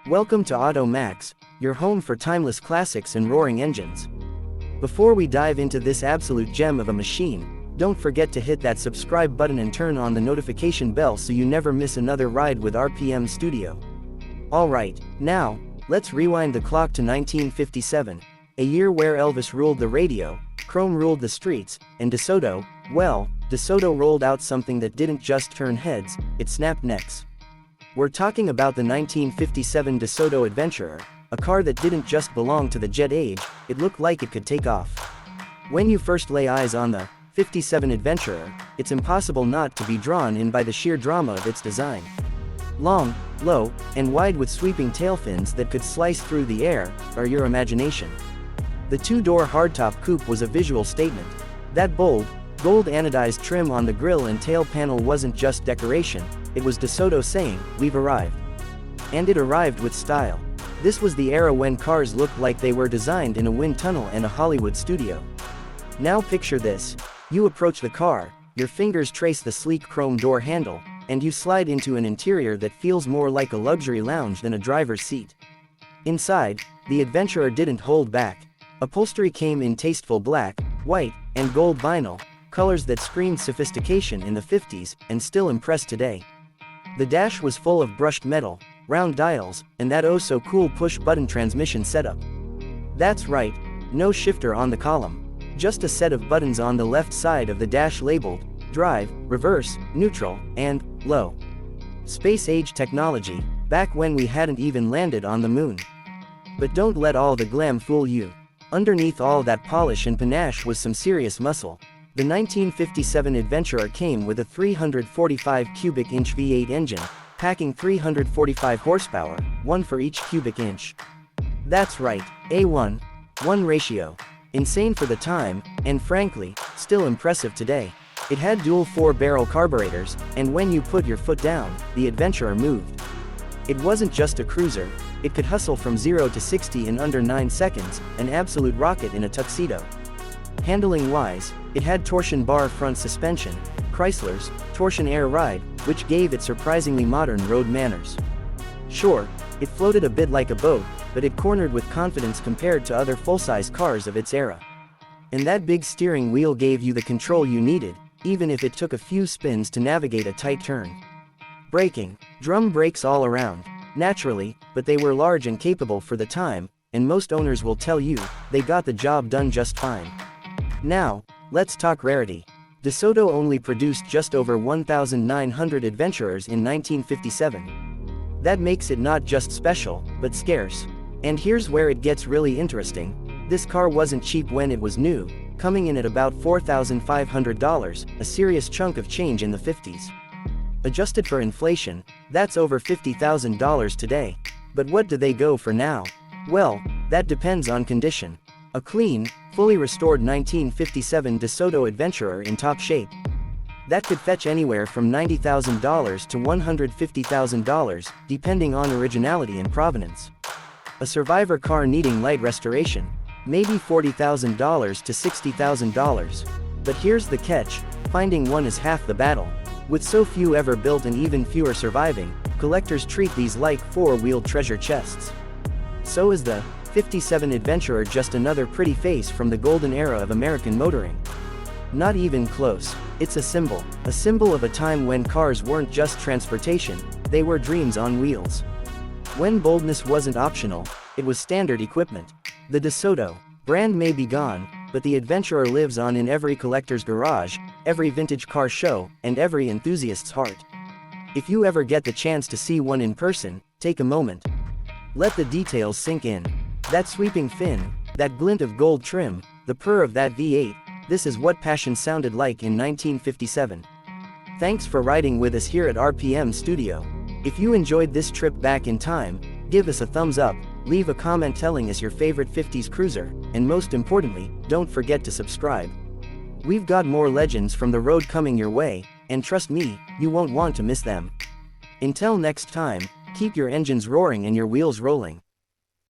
Welcome to Auto Max, your home for timeless classics and roaring engines. Before we dive into this absolute gem of a machine, don't forget to hit that subscribe button and turn on the notification bell so you never miss another ride with RPM Studio. Alright, now, let's rewind the clock to 1957, a year where Elvis ruled the radio, Chrome ruled the streets, and DeSoto, well, DeSoto rolled out something that didn't just turn heads, it snapped necks. We're talking about the 1957 DeSoto Adventurer, a car that didn't just belong to the jet age, it looked like it could take off. When you first lay eyes on the 57 Adventurer, it's impossible not to be drawn in by the sheer drama of its design. Long, low, and wide with sweeping tail fins that could slice through the air, or your imagination. The two-door hardtop coupe was a visual statement. That bold, gold anodized trim on the grille and tail panel wasn't just decoration, it was DeSoto saying, "We've arrived." And it arrived with style. This was the era when cars looked like they were designed in a wind tunnel and a Hollywood studio. Now picture this. You approach the car, your fingers trace the sleek chrome door handle, and you slide into an interior that feels more like a luxury lounge than a driver's seat. Inside, the Adventurer didn't hold back. Upholstery came in tasteful black, white, and gold vinyl, colors that screamed sophistication in the 50s and still impress today. The dash was full of brushed metal, round dials, and that oh-so-cool push-button transmission setup. That's right, no shifter on the column. Just a set of buttons on the left side of the dash labeled drive, reverse, neutral, and low. Space-age technology, back when we hadn't even landed on the moon. But don't let all the glam fool you. Underneath all that polish and panache was some serious muscle. The 1957 Adventurer came with a 345 cubic inch V8 engine, packing 345 horsepower, one for each cubic inch. That's right, a 1 ratio. Insane for the time, and frankly, still impressive today. It had dual 4-barrel carburetors, and when you put your foot down, the Adventurer moved. It wasn't just a cruiser, it could hustle from 0 to 60 in under 9 seconds, an absolute rocket in a tuxedo. Handling-wise, it had torsion bar front suspension, Chrysler's torsion air ride, which gave it surprisingly modern road manners. Sure, it floated a bit like a boat, but it cornered with confidence compared to other full-size cars of its era. And that big steering wheel gave you the control you needed, even if it took a few spins to navigate a tight turn. Braking, drum brakes all around, naturally, but they were large and capable for the time, and most owners will tell you, they got the job done just fine. Now, let's talk rarity. DeSoto only produced just over 1,900 Adventurers in 1957. That makes it not just special, but scarce. And here's where it gets really interesting. This car wasn't cheap when it was new, coming in at about $4,500, a serious chunk of change in the 50s. Adjusted for inflation, that's over $50,000 today. But what do they go for now? Well, that depends on condition. A clean, fully restored 1957 DeSoto Adventurer in top shape. That could fetch anywhere from $90,000 to $150,000, depending on originality and provenance. A survivor car needing light restoration, maybe $40,000 to $60,000. But here's the catch, finding one is half the battle. With so few ever built and even fewer surviving, collectors treat these like four-wheeled treasure chests. So is the 57 Adventurer just another pretty face from the golden era of American motoring? Not even close. It's a symbol of a time when cars weren't just transportation, they were dreams on wheels. When boldness wasn't optional, it was standard equipment. The DeSoto brand may be gone, but the Adventurer lives on in every collector's garage, every vintage car show, and every enthusiast's heart. If you ever get the chance to see one in person, take a moment. Let the details sink in. That sweeping fin, that glint of gold trim, the purr of that V8, this is what passion sounded like in 1957. Thanks for riding with us here at RPM Studio. If you enjoyed this trip back in time, give us a thumbs up, leave a comment telling us your favorite 50s cruiser, and most importantly, don't forget to subscribe. We've got more legends from the road coming your way, and trust me, you won't want to miss them. Until next time, keep your engines roaring and your wheels rolling.